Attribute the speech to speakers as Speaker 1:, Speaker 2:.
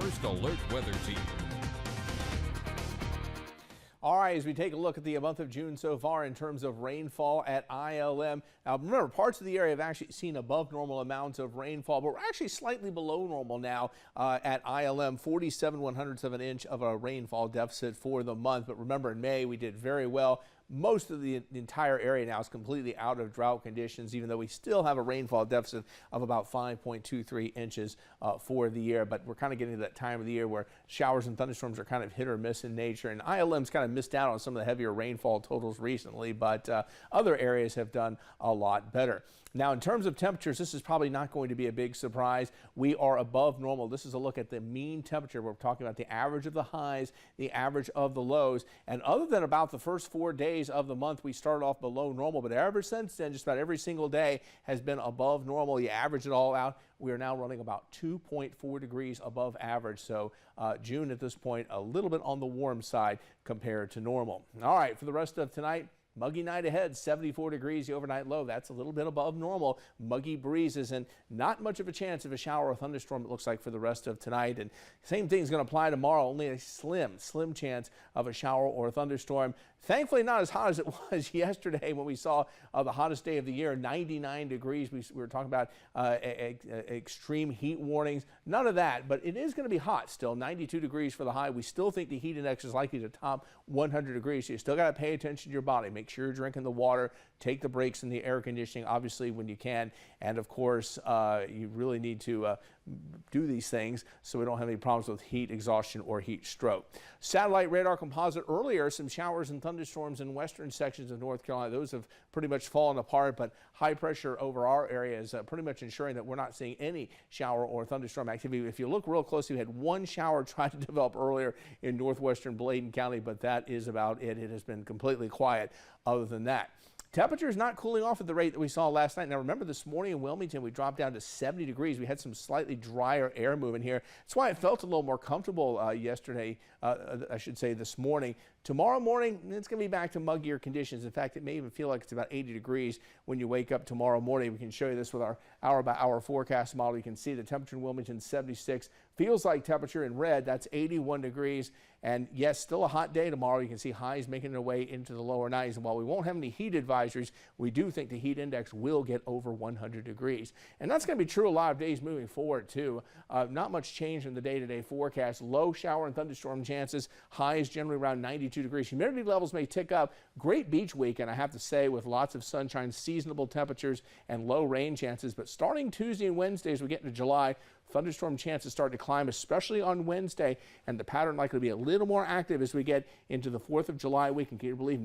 Speaker 1: First Alert Weather Team.
Speaker 2: All right, as we take a look at the month of June so far in terms of rainfall at ILM. Now, remember, parts of the area have actually seen above normal amounts of rainfall, but we're actually slightly below normal now at ILM, 47/100ths of an inch of a rainfall deficit for the month. But remember, in May, we did very well. Most of the entire area now is completely out of drought conditions, even though we still have a rainfall deficit of about 5.23 inches for the year. But we're kind of getting to that time of the year where showers and thunderstorms are kind of hit or miss in nature. And ILM's kind of missed out on some of the heavier rainfall totals recently, but other areas have done a lot better. Now, in terms of temperatures, this is probably not going to be a big surprise. We are above normal. This is a look at the mean temperature. We're talking about the average of the highs, the average of the lows. And other than about the first 4 days of the month, we started off below normal. But ever since then, just about every single day has been above normal. You average it all out. We are now running about 2.4 degrees above average. So June at this point, a little bit on the warm side compared to normal. All right, for the rest of tonight, muggy night ahead, 74 degrees, the overnight low. That's a little bit above normal. Muggy breezes and not much of a chance of a shower or thunderstorm, it looks like, for the rest of tonight. And same thing is going to apply tomorrow, only a slim chance of a shower or a thunderstorm. Thankfully, not as hot as it was yesterday when we saw the hottest day of the year, 99 degrees. We were talking about extreme heat warnings. None of that, but it is going to be hot still, 92 degrees for the high. We still think the heat index is likely to top 100 degrees. So you still got to pay attention to your body. Make sure you're drinking the water. Take the breaks in the air conditioning, obviously, when you can. And, of course, you really need to do these things so we don't have any problems with heat exhaustion or heat stroke. Satellite radar composite earlier, some showers and thunderstorms in western sections of North Carolina. Those have pretty much fallen apart, but high pressure over our area is pretty much ensuring that we're not seeing any shower or thunderstorm activity. If you look real closely, we had one shower try to develop earlier in northwestern Bladen County, but that is about it. It has been completely quiet other than that. Temperature is not cooling off at the rate that we saw last night. Now, remember, this morning in Wilmington, we dropped down to 70 degrees. We had some slightly drier air movement here. That's why it felt a little more comfortable yesterday, I should say this morning. Tomorrow morning, it's going to be back to muggier conditions. In fact, it may even feel like it's about 80 degrees when you wake up tomorrow morning. We can show you this with our hour-by-hour forecast model. You can see the temperature in Wilmington, 76. Feels like temperature in red, that's 81 degrees. And yes, still a hot day tomorrow. You can see highs making their way into the lower 90s. And while we won't have any heat advisories, we do think the heat index will get over 100 degrees. And that's going to be true a lot of days moving forward, too. Not much change in the day-to-day forecast. Low shower and thunderstorm chances. Highs generally around 92 degrees. Humidity levels may tick up. Great beach weekend, I have to say, with lots of sunshine, seasonable temperatures, and low rain chances. But starting Tuesday and Wednesday as we get into July, thunderstorm chances start to climb, especially on Wednesday, and the pattern likely to be a little more active as we get into the 4th of July week. And can you believe